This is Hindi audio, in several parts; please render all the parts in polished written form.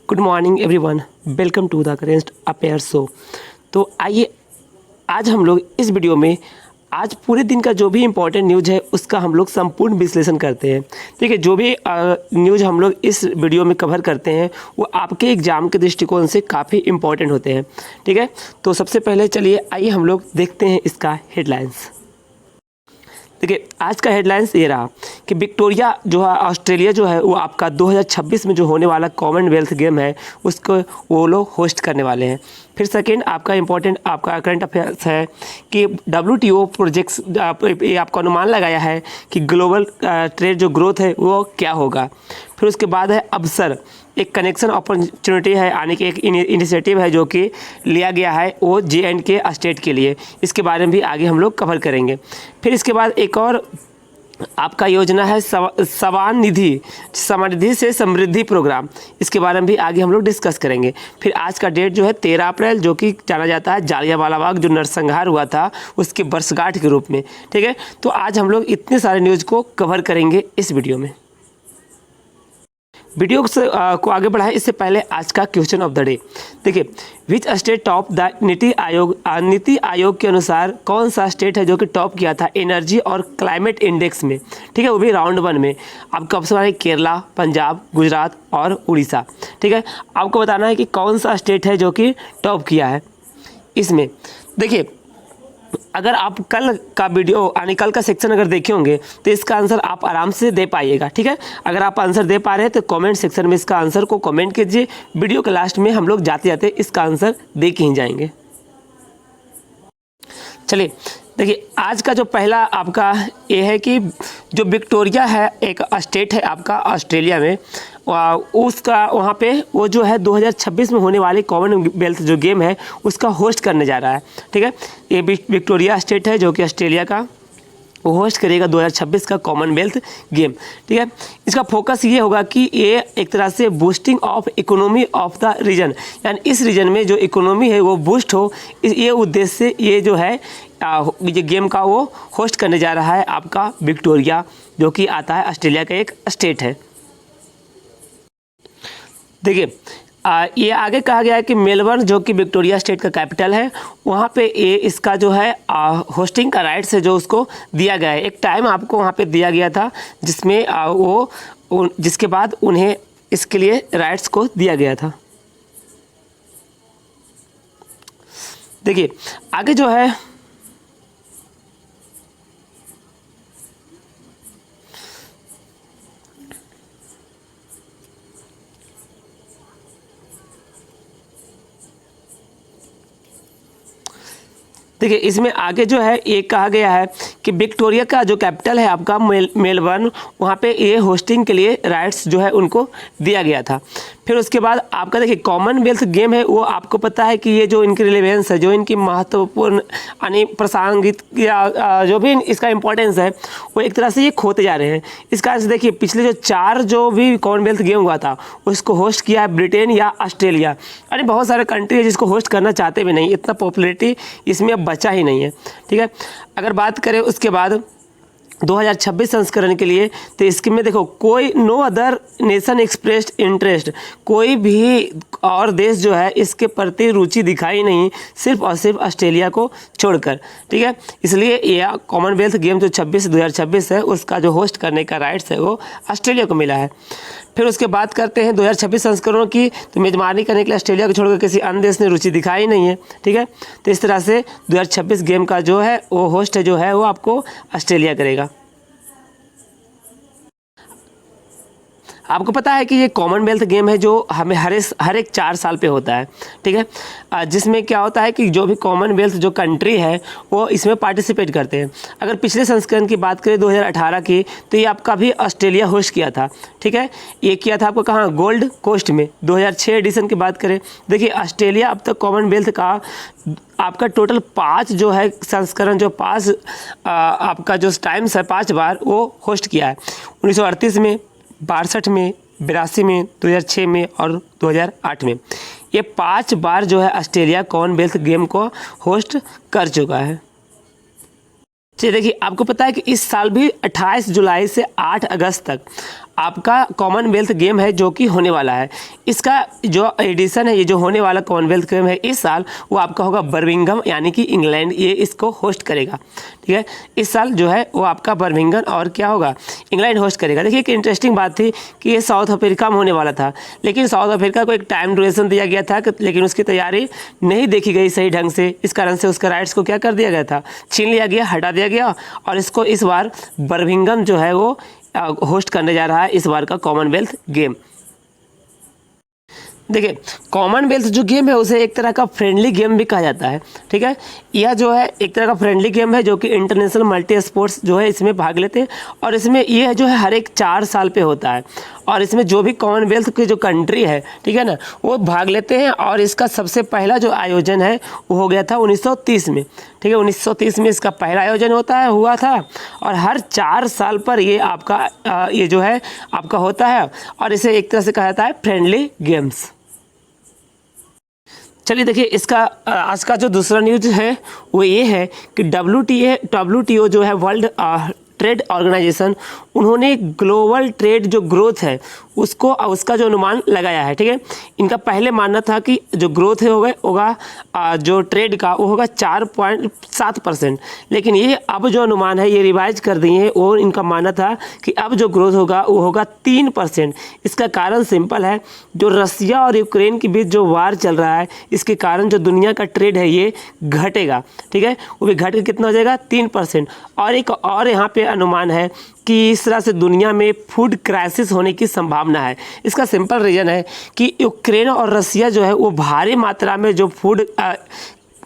Good morning everyone, welcome to the current affair show. तो आइए आज हम लोग इस वीडियो में आज पूरे दिन का जो भी इम्पोर्टेंट न्यूज़ है उसका हम लोग संपूर्ण विश्लेषण करते हैं। ठीक है, जो भी न्यूज़ हम लोग इस वीडियो में कवर करते हैं वो आपके एग्ज़ाम के दृष्टिकोण से काफ़ी इम्पोर्टेंट होते हैं। ठीक है, तो सबसे पहले चलिए आइए हम लोग देखते हैं इसका हेडलाइंस। देखिए, आज का हेडलाइंस ये रहा कि विक्टोरिया जो है ऑस्ट्रेलिया जो है वो आपका 2026 में जो होने वाला कॉमनवेल्थ गेम है उसको वो लोग होस्ट करने वाले हैं। फिर सेकेंड आपका इम्पोर्टेंट आपका करंट अफेयर्स है कि WTO प्रोजेक्ट्स ये आपका अनुमान लगाया है कि ग्लोबल ट्रेड जो ग्रोथ है वो क्या होगा। फिर उसके बाद है अवसर, एक कनेक्शन अपॉर्चुनिटी है, यानी कि एक इनिशिएटिव है जो कि लिया गया है वो J&K स्टेट के लिए। इसके बारे में भी आगे हम लोग कवर करेंगे। फिर इसके बाद एक और आपका योजना है समानिधि से समृद्धि प्रोग्राम, इसके बारे में भी आगे हम लोग डिस्कस करेंगे। फिर आज का डेट जो है 13 अप्रैल, जो कि जाना जाता है जालियांवाला बाग जो नरसंहार हुआ था उसके वर्षगांठ के रूप में। ठीक है, तो आज हम लोग इतने सारे न्यूज़ को कवर करेंगे इस वीडियो में। वीडियो को आगे बढ़ाएं इससे पहले आज का क्वेश्चन ऑफ द डे। देखिए, which state top the NITI Aayog के अनुसार कौन सा स्टेट है जो कि टॉप किया था एनर्जी और क्लाइमेट इंडेक्स में। ठीक है, वो भी राउंड 1 में। आपको ऑप्शन है केरला, पंजाब, गुजरात और उड़ीसा। ठीक है, आपको बताना है कि कौन सा स्टेट है जो कि टॉप किया है इसमें। देखिए, अगर आप कल का वीडियो यानी कल का सेक्शन अगर देखे होंगे तो इसका आंसर आप आराम से दे पाइएगा। ठीक है, अगर आप आंसर दे पा रहे हैं तो कमेंट सेक्शन में इसका आंसर को कमेंट कीजिए। वीडियो के लास्ट में हम लोग जाते जाते इसका आंसर दे के ही जाएंगे। चलिए देखिए, आज का जो पहला आपका ये है कि जो विक्टोरिया है एक स्टेट है आपका ऑस्ट्रेलिया में, उसका वहाँ पे वो जो है 2026 में होने वाले कॉमनवेल्थ जो गेम है उसका होस्ट करने जा रहा है। ठीक है, ये विक्टोरिया स्टेट है जो कि ऑस्ट्रेलिया का वो होस्ट करेगा 2026 का कॉमनवेल्थ गेम। ठीक है, इसका फोकस ये होगा कि ये एक तरह से boosting of economy of the region, यानी इस रीजन में जो इकोनॉमी है वो बूस्ट हो, ये उद्देश्य से ये जो है ये गेम का वो होस्ट करने जा रहा है आपका विक्टोरिया, जो कि आता है ऑस्ट्रेलिया का एक स्टेट है। देखिए, ये आगे कहा गया है कि मेलबर्न जो कि विक्टोरिया स्टेट का कैपिटल है वहाँ पे ये इसका जो है होस्टिंग का राइट्स है जो उसको दिया गया है। एक टाइम आपको वहाँ पे दिया गया था जिसमें जिसके बाद उन्हें इसके लिए राइट्स को दिया गया था। देखिए, आगे जो है देखिए, इसमें आगे जो है ये कहा गया है कि विक्टोरिया का जो कैपिटल है आपका मेलबर्न, वहाँ पे ये होस्टिंग के लिए राइट्स जो है उनको दिया गया था। फिर उसके बाद आपका देखिए कॉमनवेल्थ गेम है वो आपको पता है कि ये जो इनकी रिलेवेंस है, जो इनकी महत्वपूर्ण यानी प्रासंगिक या जो भी इसका इम्पोर्टेंस है वो एक तरह से ये खोते जा रहे हैं। इस कारण से देखिए पिछले जो 4 जो भी कॉमनवेल्थ गेम हुआ था उसको होस्ट किया है ब्रिटेन या ऑस्ट्रेलिया, यानी बहुत सारे कंट्री है जिसको होस्ट करना चाहते भी नहीं, इतना पॉपुलरिटी इसमें अब बचा ही नहीं है। ठीक है, अगर बात करें उसके बाद 2026 संस्करण के लिए तो इसके में देखो कोई no other nation expressed interest, कोई भी और देश जो है इसके प्रति रुचि दिखाई नहीं, सिर्फ और सिर्फ ऑस्ट्रेलिया को छोड़कर। ठीक है, इसलिए यह कॉमनवेल्थ गेम जो 2026 है उसका जो होस्ट करने का राइट्स है वो ऑस्ट्रेलिया को मिला है। फिर उसके बाद करते हैं 2026 संस्करणों की, तो मेजबानी करने के लिए ऑस्ट्रेलिया को छोड़कर किसी अन्य देश ने रुचि दिखाई नहीं है। ठीक है, तो इस तरह से 2026 गेम का जो है वो होस्ट जो है वो आपको ऑस्ट्रेलिया करेगा। आपको पता है कि ये कॉमनवेल्थ गेम है जो हमें हर एक 4 साल पे होता है। ठीक है, जिसमें क्या होता है कि जो भी कॉमनवेल्थ जो कंट्री है वो इसमें पार्टिसिपेट करते हैं। अगर पिछले संस्करण की बात करें 2018 की, तो ये आपका भी ऑस्ट्रेलिया होस्ट किया था। ठीक है, ये किया था आपको कहाँ, गोल्ड कोस्ट में। 2006 एडिशन की बात करें, देखिए ऑस्ट्रेलिया अब तक कॉमनवेल्थ का आपका टोटल 5 जो है संस्करण जो 5 आपका जो टाइम्स है 5 बार वो होस्ट किया है। 1938 में, 62 में, 82 में, 2006 में और 2008 में। ये 5 बार जो है ऑस्ट्रेलिया कॉमनवेल्थ गेम को होस्ट कर चुका है। चलिए देखिए, आपको पता है कि इस साल भी 28 जुलाई से 8 अगस्त तक आपका कॉमनवेल्थ गेम है जो कि होने वाला है। इसका जो एडिशन है, ये जो होने वाला कॉमनवेल्थ गेम है इस साल, वो आपका होगा बर्मिंघम यानी कि इंग्लैंड, ये इसको होस्ट करेगा। ठीक है, इस साल जो है वो आपका बर्मिंघम और क्या होगा, इंग्लैंड होस्ट करेगा। देखिए एक इंटरेस्टिंग बात थी कि ये साउथ अफ्रीका में होने वाला था, लेकिन साउथ अफ्रीका को एक टाइम ड्यूरेशन दिया गया था, लेकिन उसकी तैयारी नहीं देखी गई सही ढंग से। इस कारण से उसका राइट्स को क्या कर दिया गया था, छीन लिया गया, हटा दिया गया, और इसको इस बार बर्मिंघम जो है वो होस्ट करने जा रहा है इस बार का कॉमनवेल्थ गेम। देखिए कॉमनवेल्थ जो गेम है उसे एक तरह का फ्रेंडली गेम भी कहा जाता है। ठीक है, यह जो है एक तरह का फ्रेंडली गेम है जो कि इंटरनेशनल मल्टी स्पोर्ट्स जो है इसमें भाग लेते हैं, और इसमें यह जो है हर एक 4 साल पे होता है, और इसमें जो भी कॉमनवेल्थ की जो कंट्री है, ठीक है ना, वो भाग लेते हैं। और इसका सबसे पहला जो आयोजन है वो हो गया था 1930 में। ठीक है, 1930 में इसका पहला आयोजन हुआ था, और हर 4 साल पर ये आपका ये जो है आपका होता है, और इसे एक तरह से कहा जाता है फ्रेंडली गेम्स। चलिए देखिए इसका आज का जो दूसरा न्यूज़ है वो ये है कि WTO जो है वर्ल्ड ट्रेड ऑर्गेनाइजेशन, उन्होंने ग्लोबल ट्रेड जो ग्रोथ है उसका जो अनुमान लगाया है। ठीक है, इनका पहले मानना था कि जो ग्रोथ है होगा जो ट्रेड का वो होगा 4.7%, लेकिन ये अब जो अनुमान है ये रिवाइज कर दिए हैं, और इनका मानना था कि अब जो ग्रोथ होगा वो होगा 3%। इसका कारण सिंपल है, जो रसिया और यूक्रेन के बीच जो वार चल रहा है इसके कारण जो दुनिया का ट्रेड है ये घटेगा। ठीक है, वो भी घट के कितना हो जाएगा, 3%। और एक और यहाँ पे अनुमान है कि इस तरह से दुनिया में फूड क्राइसिस होने की संभावना है। इसका सिंपल रीज़न है कि यूक्रेन और रसिया जो है वो भारी मात्रा में जो फूड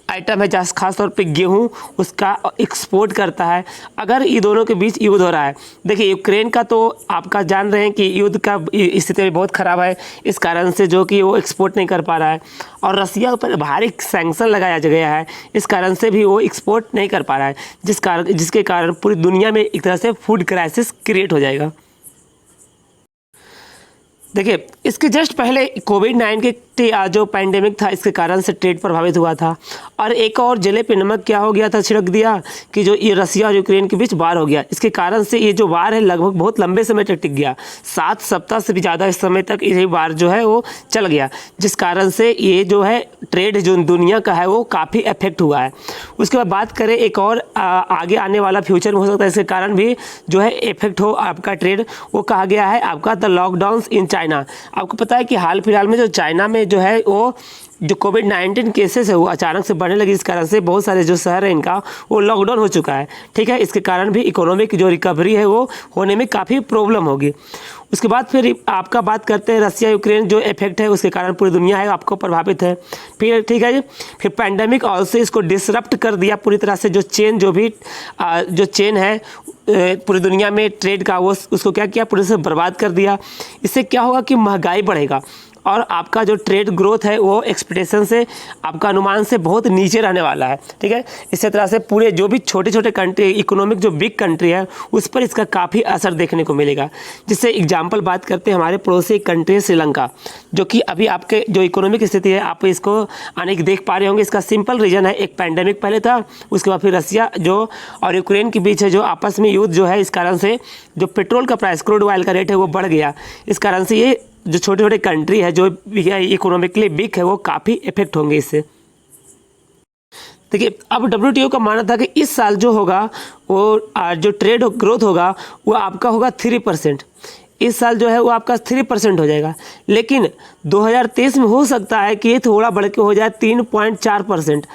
आइटम है, जैसे खास तौर पे गेहूं, उसका एक्सपोर्ट करता है। अगर ये दोनों के बीच युद्ध हो रहा है, देखिए यूक्रेन का तो आपका जान रहे हैं कि युद्ध का स्थिति बहुत ख़राब है, इस कारण से जो कि वो एक्सपोर्ट नहीं कर पा रहा है, और रसिया पर भारी सैंक्शन लगाया गया है, इस कारण से भी वो एक्सपोर्ट नहीं कर पा रहा है, जिसके कारण पूरी दुनिया में एक तरह से फूड क्राइसिस क्रिएट हो जाएगा। देखिए इसके जस्ट पहले कोविड-19 के जो पैंडेमिक था इसके कारण से ट्रेड प्रभावित हुआ था, और एक और जले पे नमक क्या हो गया था, छिड़क दिया कि जो ये रसिया और यूक्रेन के बीच वार हो गया। इसके कारण से ये जो वार है लगभग बहुत लंबे समय तक टिक गया, 7 सप्ताह से भी ज़्यादा इस समय तक ये वार जो है वो चल गया, जिस कारण से ये जो है ट्रेड जो दुनिया का है वो काफ़ी इफेक्ट हुआ है। उसके बाद बात करें एक और आगे आने वाला फ्यूचर में हो सकता है इसके कारण भी जो है इफेक्ट हो आपका ट्रेड, वो कहा गया है आपका द लॉकडाउन्स इन चाइना। आपको पता है कि हाल फिलहाल में जो चाइना में जो है वो जो कोविड-19 केसेस है वो अचानक से बढ़ने लगी, इस कारण से बहुत सारे जो शहर है इनका वो लॉकडाउन हो चुका है। ठीक है, इसके कारण भी इकोनॉमिक जो रिकवरी है वो होने में काफ़ी प्रॉब्लम होगी। उसके बाद फिर आपका बात करते हैं रसिया यूक्रेन जो इफेक्ट है उसके कारण पूरी दुनिया है आपको प्रभावित है। फिर ठीक है जी, फिर पैंडेमिक ऑल्सो इसको डिसरप्ट कर दिया पूरी तरह से, जो चेन है पूरी दुनिया में ट्रेड का, वो उसको क्या किया, पूरी से बर्बाद कर दिया। इससे क्या होगा कि महंगाई बढ़ेगा, और आपका जो ट्रेड ग्रोथ है वो एक्सपेक्टेशन से आपका अनुमान से बहुत नीचे रहने वाला है। ठीक है, इसी तरह से पूरे जो भी छोटे छोटे कंट्री, इकोनॉमिक जो बिग कंट्री है उस पर इसका काफ़ी असर देखने को मिलेगा। जिससे एग्जांपल बात करते हैं हमारे पड़ोसी कंट्री श्रीलंका, जो कि अभी आपके जो इकोनॉमिक स्थिति है आप इसको आने की देख पा रहे होंगे। इसका सिंपल रीज़न है, एक पैंडेमिक पहले था, उसके बाद फिर रसिया जो और यूक्रेन के बीच है जो आपस में युद्ध जो है, इस कारण से जो पेट्रोल का प्राइस, क्रूड ऑयल का रेट है वो बढ़ गया। इस कारण से ये जो छोटे छोटे कंट्री है जो इकोनॉमिकली वीक है वो काफ़ी इफेक्ट होंगे इससे। देखिए अब WTO का मानना था कि इस साल जो होगा वो जो ट्रेड ग्रोथ होगा वो आपका होगा 3%। इस साल जो है वो आपका 3% हो जाएगा, लेकिन 2023 में हो सकता है कि ये थोड़ा बढ़ के हो जाए 3.4%।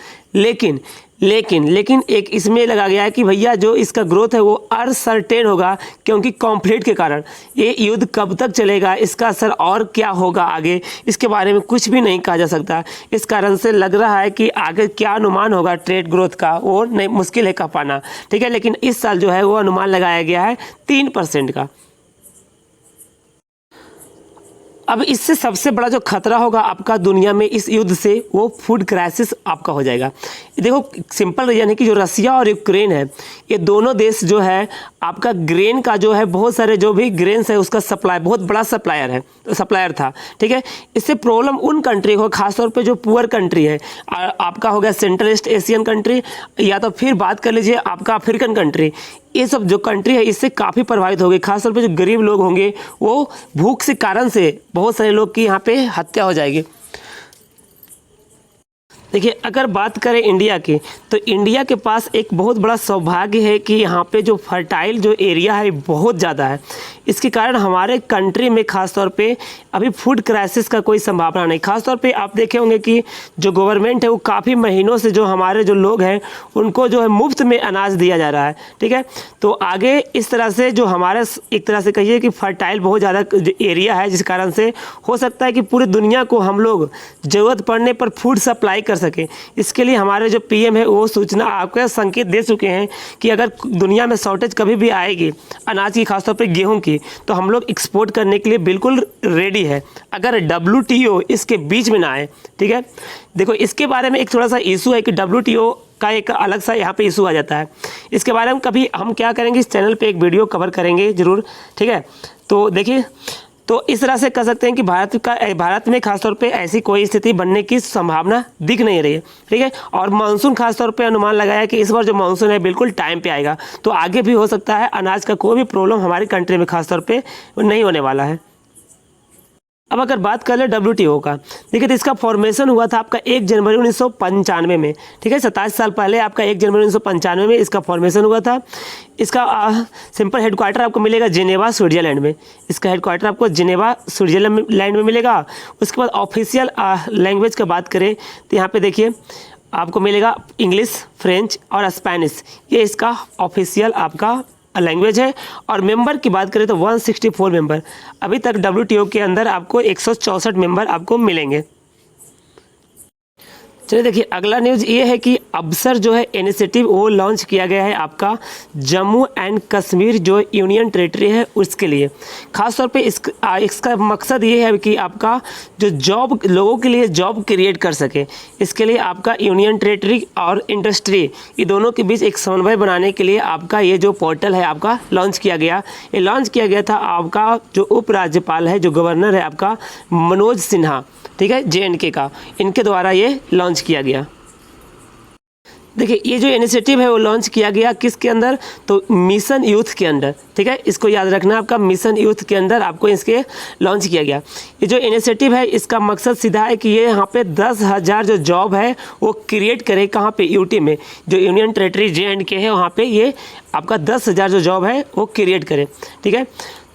लेकिन एक इसमें लगा गया है कि भैया जो इसका ग्रोथ है वो अनसर्टेन होगा, क्योंकि कॉन्फ्लिक्ट के कारण ये युद्ध कब तक चलेगा, इसका असर और क्या होगा आगे, इसके बारे में कुछ भी नहीं कहा जा सकता। इस कारण से लग रहा है कि आगे क्या अनुमान होगा ट्रेड ग्रोथ का वो नहीं, मुश्किल है कह पाना। ठीक है, लेकिन इस साल जो है वो अनुमान लगाया गया है 3% का। अब इससे सबसे बड़ा जो खतरा होगा आपका दुनिया में इस युद्ध से वो फूड क्राइसिस आपका हो जाएगा। देखो सिंपल रीजन है कि जो रसिया और यूक्रेन है ये दोनों देश जो है आपका ग्रेन का जो है बहुत सारे जो भी ग्रेन्स है उसका सप्लाई बहुत बड़ा सप्लायर था। ठीक है, इससे प्रॉब्लम उन कंट्री को, खासतौर पे जो पुअर कंट्री है आपका हो गया सेंट्रल ईस्ट एशियन कंट्री, या तो फिर बात कर लीजिए आपका अफ्रीकन कंट्री, ये सब जो कंट्री है इससे काफ़ी प्रभावित होगी। खासतौर पे जो गरीब लोग होंगे वो भूख से कारण से बहुत सारे लोग की यहाँ पे हत्या हो जाएगी। देखिए, अगर बात करें इंडिया की, तो इंडिया के पास एक बहुत बड़ा सौभाग्य है कि यहाँ पे जो फर्टाइल जो एरिया है बहुत ज़्यादा है। इसके कारण हमारे कंट्री में ख़ासतौर पे अभी फूड क्राइसिस का कोई संभावना नहीं। ख़ासतौर पे आप देखे होंगे कि जो गवर्नमेंट है वो काफ़ी महीनों से जो हमारे जो लोग हैं उनको जो है मुफ्त में अनाज दिया जा रहा है, ठीक है। तो आगे इस तरह से जो हमारे एक तरह से कहिए कि फर्टाइल बहुत ज़्यादा एरिया है, जिस कारण से हो सकता है कि पूरी दुनिया को हम लोग ज़रूरत पड़ने पर फूड सप्लाई कर सके। इसके लिए हमारे जो पीएम है वो सूचना आपको संकेत दे चुके हैं कि अगर दुनिया में शॉर्टेज कभी भी आएगी अनाज की, खासतौर पे गेहूं की, तो हम लोग एक्सपोर्ट करने के लिए बिल्कुल रेडी है, अगर WTO इसके बीच में ना आए, ठीक है। देखो, इसके बारे में एक थोड़ा सा इशू है कि WTO का एक अलग सा यहाँ पे इशू आ जाता है। इसके बारे में कभी हम क्या करेंगे, इस चैनल पे एक वीडियो कवर करेंगे ज़रूर, ठीक है। तो देखिए, तो इस तरह से कह सकते हैं कि भारत में खासतौर पे ऐसी कोई स्थिति बनने की संभावना दिख नहीं रही है, ठीक है। और मानसून खासतौर पे अनुमान लगाया कि इस बार जो मानसून है बिल्कुल टाइम पे आएगा, तो आगे भी हो सकता है अनाज का कोई भी प्रॉब्लम हमारी कंट्री में खासतौर पे नहीं होने वाला है। अब अगर बात कर ले WTO का, देखिए, तो इसका फॉर्मेशन हुआ था आपका 1 जनवरी 1995 में, ठीक है। 27 साल पहले आपका 1 जनवरी 1995 में इसका फॉर्मेशन हुआ था। इसका सिंपल हेडक्वार्टर आपको मिलेगा जिनेवा, स्विट्जरलैंड में। इसका हेडक्वार्टर आपको जिनेवा, स्विट्जरलैंड में मिलेगा। उसके बाद ऑफिशियल लैंग्वेज का बात करें तो यहाँ पे देखिए आपको मिलेगा इंग्लिश, फ्रेंच और स्पेनिश, ये इसका ऑफिशियल आपका लैंग्वेज है। और मेंबर की बात करें तो 164 मेंबर, अभी तक WTO के अंदर आपको 164 मेंबर आपको मिलेंगे। चलिए देखिए, अगला न्यूज़ ये है कि अवसर जो है इनिशिएटिव वो लॉन्च किया गया है आपका जम्मू एंड कश्मीर जो यूनियन टेरिटरी है उसके लिए। खासतौर पे इसका मकसद ये है कि आपका जो जॉब, लोगों के लिए जॉब क्रिएट कर सके। इसके लिए आपका यूनियन टेरिटरी और इंडस्ट्री, ये दोनों के बीच एक समन्वय बनाने के लिए आपका ये जो पोर्टल है आपका लॉन्च किया गया। ये लॉन्च किया गया था आपका जो उपराज्यपाल है, जो गवर्नर है आपका मनोज सिन्हा, ठीक है, JNK का, इनके द्वारा ये लॉन्च किया गया। देखिए, ये जो इनिशिएटिव है वो लॉन्च किया गया किसके अंदर, तो मिशन यूथ के अंदर, ठीक है। इसको याद रखना, आपका मिशन यूथ के अंदर आपको इसके लॉन्च किया गया। ये जो इनिशिएटिव है इसका मकसद सीधा है कि ये यहाँ पे 10,000 जो जॉब है वो क्रिएट करे। कहाँ पे, यूटी में, जो यूनियन टेरिटरी JNK है वहाँ पे ये आपका 10,000 जो जॉब है वो क्रिएट करे, ठीक है।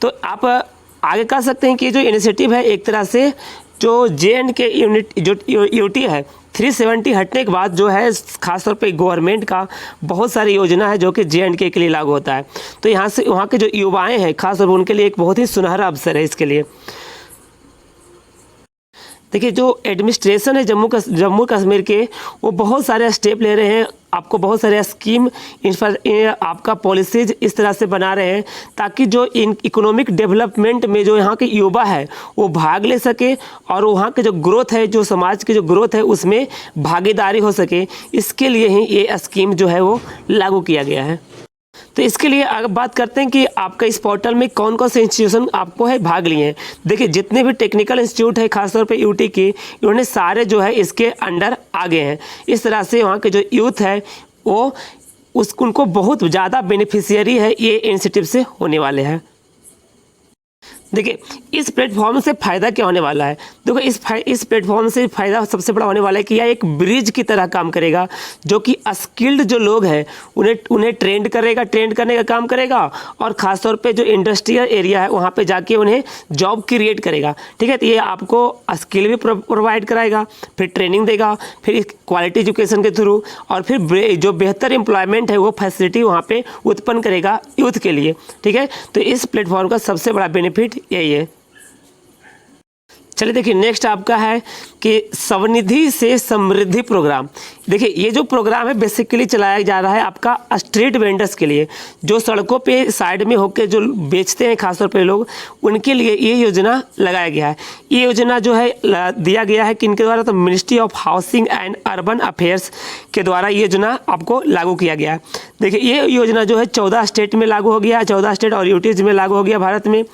तो आप आगे कह सकते हैं कि ये जो इनिशिएटिव है एक तरह से जो JNK यूनिट जो यूटी है 370 हटने के बाद जो है खासतौर पे गवर्नमेंट का बहुत सारी योजना है जो कि JNK के लिए लागू होता है। तो यहाँ से वहाँ के जो युवाएं हैं खासतौर पर उनके लिए एक बहुत ही सुनहरा अवसर है इसके लिए। देखिए, जो एडमिनिस्ट्रेशन है जम्मू कश्मीर के, वो बहुत सारे स्टेप ले रहे हैं, आपको बहुत सारे स्कीम आपका पॉलिसीज इस तरह से बना रहे हैं ताकि जो इन इकोनॉमिक डेवलपमेंट में जो यहाँ के युवा है वो भाग ले सके और वहाँ के जो ग्रोथ है, जो समाज की जो ग्रोथ है उसमें भागीदारी हो सके। इसके लिए ही ये स्कीम जो है वो लागू किया गया है। तो इसके लिए अगर बात करते हैं कि आपका इस पोर्टल में कौन कौन से इंस्टीट्यूशन आपको है भाग लिए हैं। देखिए, जितने भी टेक्निकल इंस्टीट्यूट है खासतौर पे यूटी की, इन्होंने सारे जो है इसके अंडर आ गए हैं। इस तरह से वहाँ के जो यूथ है वो उनको बहुत ज़्यादा बेनिफिशियरी है ये इनिशिएटिव से होने वाले हैं। देखिए, इस प्लेटफॉर्म से फ़ायदा क्या होने वाला है। देखो, इस प्लेटफॉर्म से फ़ायदा सबसे बड़ा होने वाला है कि यह एक ब्रिज की तरह काम करेगा, जो कि स्किल्ड जो लोग हैं उन्हें ट्रेंड करने का काम करेगा और ख़ासतौर पे जो इंडस्ट्रियल एरिया है वहाँ पे जाके उन्हें जॉब क्रिएट करेगा, ठीक है। तो ये आपको स्किल भी प्रोवाइड कराएगा, फिर ट्रेनिंग देगा, फिर क्वालिटी एजुकेशन के थ्रू, और फिर जो बेहतर एम्प्लॉयमेंट है वो फैसिलिटी वहाँ पर उत्पन्न करेगा यूथ के लिए, ठीक है। तो इस प्लेटफॉर्म का सबसे बड़ा बेनिफिट यही है। चलिए देखिए, नेक्स्ट आपका है कि स्वनिधि से समृद्धि प्रोग्राम। देखिए, ये जो प्रोग्राम है बेसिकली चलाया जा रहा है आपका स्ट्रीट वेंडर्स के लिए, जो सड़कों पे साइड में होकर जो बेचते हैं खासतौर पे लोग, उनके लिए ये योजना लगाया गया है। ये योजना जो है दिया गया है किनके द्वारा, तो ministry of housing and urban affairs के द्वारा ये योजना आपको लागू किया गया है। देखिए, ये योजना जो है 14 स्टेट में लागू हो गया, 14 स्टेट और यूटीज में लागू हो गया भारत में।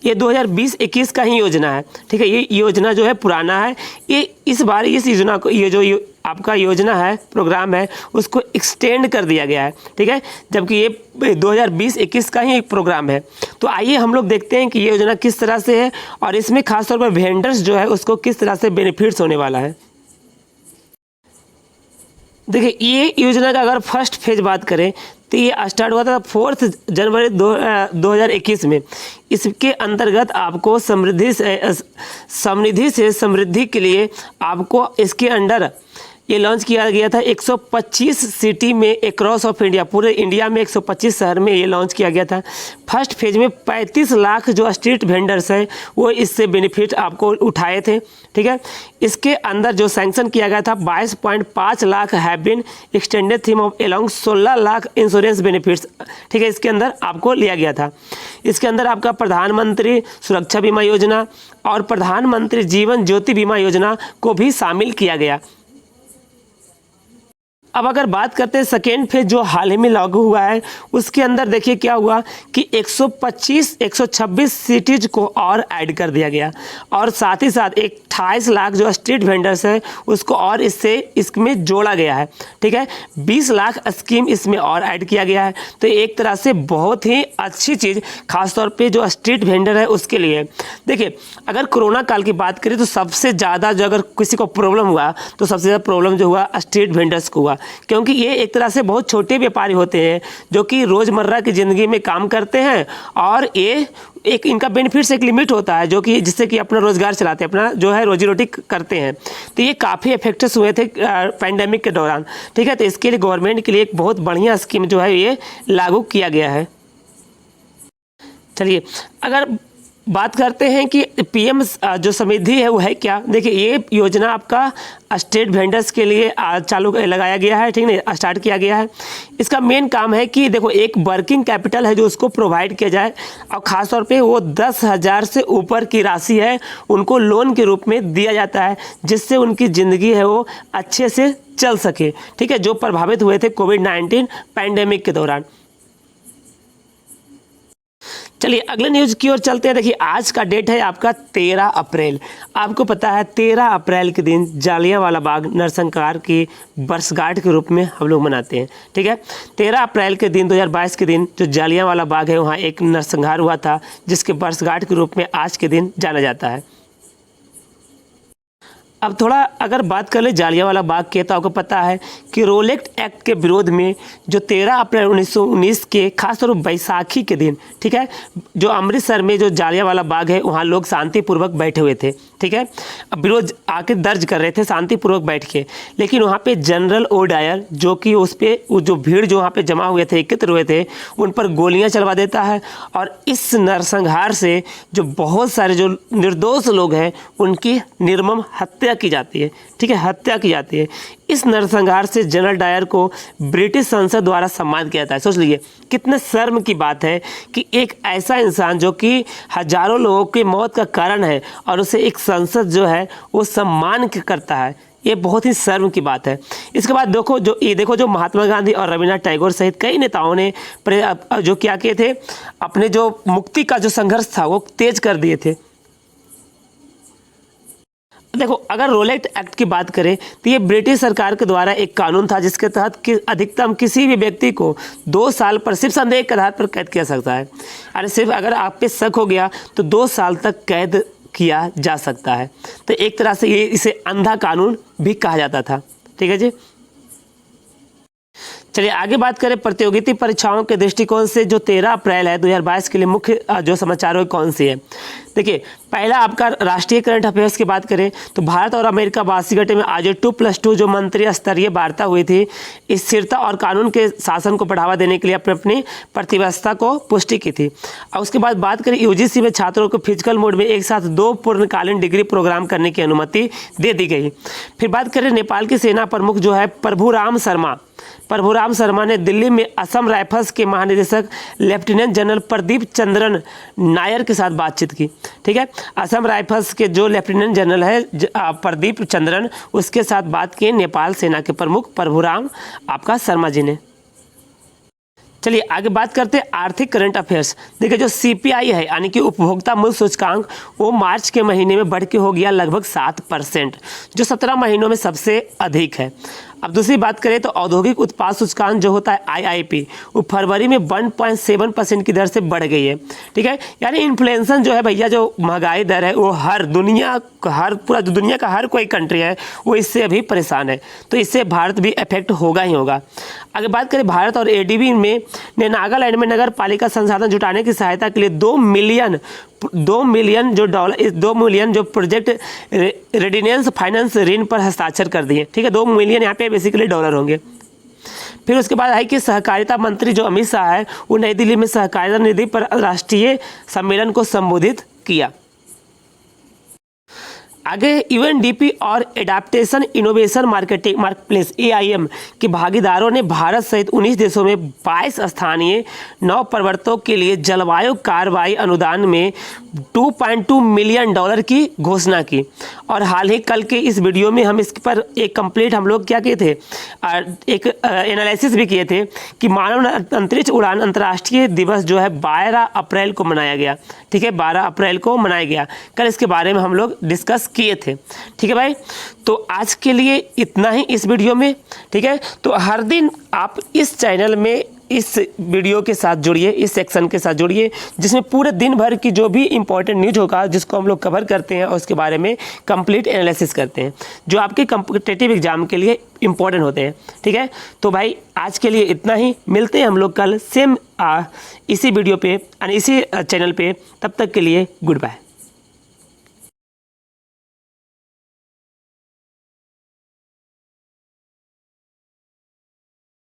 ये 2020-21 का ही योजना है, ठीक है। ये योजना जो है पुराना है, ये इस बार इस योजना को, ये जो आपका योजना है, प्रोग्राम है, उसको एक्सटेंड कर दिया गया है, ठीक है, जबकि ये 2020-21 का ही एक प्रोग्राम है। तो आइए हम लोग देखते हैं कि ये योजना किस तरह से है और इसमें खासतौर पर वेंडर्स जो है उसको किस तरह से बेनिफिट्स होने वाला है। देखिए, ये योजना का अगर फर्स्ट फेज बात करें तो ये स्टार्ट हुआ था 4 जनवरी 2021 में। इसके अंतर्गत आपको समृद्धि से समृद्धि के लिए आपको इसके अंडर ये लॉन्च किया गया था 125 सिटी में एक्रॉस ऑफ इंडिया, पूरे इंडिया में 125 शहर में ये लॉन्च किया गया था। फर्स्ट फेज में 35 लाख जो स्ट्रीट वेंडर्स हैं वो इससे बेनिफिट आपको उठाए थे, ठीक है। इसके अंदर जो सैंक्शन किया गया था 22.5 lakh have been extended theme of along 16 lakh insurance benefits, ठीक है, इसके अंदर आपको लिया गया था। इसके अंदर आपका प्रधानमंत्री सुरक्षा बीमा योजना और प्रधानमंत्री जीवन ज्योति बीमा योजना को भी शामिल किया गया। अब अगर बात करते हैं सेकेंड फेज जो हाल ही में लागू हुआ है, उसके अंदर देखिए क्या हुआ कि 126 सिटीज को और ऐड कर दिया गया और साथ ही साथ 28 लाख जो स्ट्रीट वेंडर्स हैं उसको और इसमें जोड़ा गया है, ठीक है। 20 लाख स्कीम इसमें और ऐड किया गया है। तो एक तरह से बहुत ही अच्छी चीज़ खासतौर पे जो स्ट्रीट वेंडर है उसके लिए। देखिए, अगर कोरोना काल की बात करें तो सबसे ज़्यादा जो अगर किसी को प्रॉब्लम हुआ तो सबसे ज़्यादा प्रॉब्लम जो हुआ स्ट्रीट वेंडर्स को हुआ, क्योंकि ये एक तरह से बहुत छोटे व्यापारी होते हैं जो कि रोज़मर्रा की ज़िंदगी में काम करते हैं और ये एक इनका बेनिफिट्स एक लिमिट होता है जो कि जिससे कि अपना रोज़गार चलाते हैं, अपना जो है रोजी रोटी करते हैं। तो ये काफ़ी इफेक्ट्स हुए थे पैंडेमिक के दौरान, ठीक है। तो इसके लिए गवर्नमेंट के लिए एक बहुत बढ़िया स्कीम जो है ये लागू किया गया है। चलिए, अगर बात करते हैं कि पीएम जो समृद्धि है वो है क्या। देखिए, ये योजना आपका स्ट्रीट वेंडर्स के लिए चालू लगाया गया है, ठीक है, स्टार्ट किया गया है। इसका मेन काम है कि देखो एक वर्किंग कैपिटल है जो उसको प्रोवाइड किया जाए और ख़ासतौर पे वो 10,000 से ऊपर की राशि है उनको लोन के रूप में दिया जाता है, जिससे उनकी ज़िंदगी है वो अच्छे से चल सके, ठीक है, जो प्रभावित हुए थे कोविड-19 पैंडेमिक के दौरान। चलिए अगले न्यूज़ की ओर चलते हैं। देखिए, आज का डेट है आपका 13 अप्रैल। आपको पता है 13 अप्रैल के दिन जालियांवाला बाग नरसंहार की वर्षगांठ के रूप में हम लोग मनाते हैं, ठीक है। 13 अप्रैल के दिन 2022 के दिन जो जालियांवाला बाग है वहाँ एक नरसंहार हुआ था जिसके वर्षगांठ के रूप में आज के दिन जाना जाता है। अब थोड़ा अगर बात कर ले जालियांवाला बाग के, तो आपको पता है कि रोलेक्ट एक्ट के विरोध में जो 13 अप्रैल 1919 के खासतौर पर बैसाखी के दिन, ठीक है, जो अमृतसर में जो जालियांवाला बाग है वहाँ लोग शांतिपूर्वक बैठे हुए थे, ठीक है, विरोध आके दर्ज कर रहे थे शांतिपूर्वक बैठ के। लेकिन वहाँ पे जनरल ओ डायर जो कि उस पर जो भीड़ जो वहाँ पे जमा हुए थे, एकत्र हुए थे, उन पर गोलियाँ चलवा देता है और इस नरसंहार से जो बहुत सारे जो निर्दोष लोग हैं उनकी निर्मम हत्या की जाती है, ठीक है, हत्या की जाती है। इस नरसंहार से जनरल डायर को ब्रिटिश संसद द्वारा सम्मान किया जाता है। सोच लीजिए कितने शर्म की बात है कि एक ऐसा इंसान जो कि हजारों लोगों की मौत का कारण है और उसे एक संसद जो है वो सम्मान करता है, ये बहुत ही शर्म की बात है। इसके बाद देखो जो महात्मा गांधी और रविन्द्रनाथ टैगोर सहित कई नेताओं ने जो क्या किए थे, अपने जो मुक्ति का जो संघर्ष था वो तेज कर दिए थे। देखो, अगर रोलेक्ट एक्ट की बात करें तो ये ब्रिटिश सरकार के द्वारा एक कानून था जिसके तहत अधिकतम किसी भी व्यक्ति को 2 साल पर सिर्फ संदेह के आधार पर कैद किया सकता है। अरे सिर्फ अगर आप पे शक हो गया तो 2 साल तक कैद किया जा सकता है। तो एक तरह से ये इसे अंधा कानून भी कहा जाता था, ठीक है जी। चलिए आगे बात करें प्रतियोगिता परीक्षाओं के दृष्टिकोण से जो 13 अप्रैल है 2022 के लिए मुख्य जो समाचार है कौन सी है। देखिए, पहला आपका राष्ट्रीय करंट अफेयर्स की बात करें तो भारत और अमेरिका वाशिंगटन में आज 2+2 जो मंत्री स्तरीय वार्ता हुई थी, स्थिरता और कानून के शासन को बढ़ावा देने के लिए अपनी प्रतिबद्धता को पुष्टि की थी। और उसके बाद बात करें यूजीसी में छात्रों को फिजिकल मोड में एक साथ 2 पूर्णकालीन डिग्री प्रोग्राम करने की अनुमति दे दी गई। फिर बात करें नेपाल की सेना प्रमुख जो है प्रभुराम शर्मा ने दिल्ली में असम राइफल्स के महानिदेशक लेफ्टिनेंट जनरल प्रदीप चंद्रन नायर के साथ बातचीत की, ठीक है। असम राइफल्स के जो लेफ्टिनेंट जनरल है प्रदीप चंद्रन, उसके साथ बात की नेपाल सेना के प्रमुख प्रभुराम शर्मा जी ने। चलिए आगे बात करते हैं आर्थिक करंट अफेयर्स। देखिए जो सीपीआई है यानी कि उपभोक्ता मूल्य सूचकांक, वो मार्च के महीने में बढ़ के हो गया लगभग 7%, जो 17 महीनों में सबसे अधिक है। अब दूसरी बात करें तो औद्योगिक उत्पाद सूचकांक जो होता है आईआईपी, वो फरवरी में 1.7% की दर से बढ़ गई है। ठीक है, यानी इन्फ्लेशन जो है भैया, जो महंगाई दर है, वो पूरा जो दुनिया का हर कोई कंट्री है वो इससे अभी परेशान है, तो इससे भारत भी इफेक्ट होगा ही होगा। अगर बात करें भारत और एडीबी ने नागालैंड में नगर पालिका संसाधन जुटाने की सहायता के लिए 2 मिलियन जो प्रोजेक्ट रेडिनेंस फाइनेंस ऋण पर हस्ताक्षर कर दिए। ठीक है, 2 मिलियन यहाँ पे बेसिकली डॉलर होंगे। फिर उसके बाद है कि सहकारिता मंत्री जो अमित शाह है, वो नई दिल्ली में सहकारिता निधि पर राष्ट्रीय सम्मेलन को संबोधित किया। आगे यूएनडीपी और एडाप्टेशन इनोवेशन मार्केटप्लेस AIM के भागीदारों ने भारत सहित 19 देशों में 22 स्थानीय नव प्रवर्तकों के लिए जलवायु कार्रवाई अनुदान में $2.2 मिलियन की घोषणा की। और हाल ही कल के इस वीडियो में हम इस पर एक कंप्लीट हम लोग क्या किए थे, एक एनालिसिस भी किए थे कि मानव अंतरिक्ष उड़ान अंतर्राष्ट्रीय दिवस जो है 12 अप्रैल को मनाया गया। ठीक है, 12 अप्रैल को मनाया गया। कल इसके बारे में हम लोग डिस्कस किए थे। ठीक है भाई, तो आज के लिए इतना ही इस वीडियो में। ठीक है, तो हर दिन आप इस चैनल में इस वीडियो के साथ जुड़िए, इस सेक्शन के साथ जुड़िए, जिसमें पूरे दिन भर की जो भी इंपॉर्टेंट न्यूज होगा जिसको हम लोग कवर करते हैं और उसके बारे में कंप्लीट एनालिसिस करते हैं, जो आपके कॉम्पिटिटिव एग्जाम के लिए इंपॉर्टेंट होते हैं। ठीक है, तो भाई आज के लिए इतना ही। मिलते हैं हम लोग कल सेम इसी वीडियो पे और इसी चैनल पे। तब तक के लिए गुड बाय।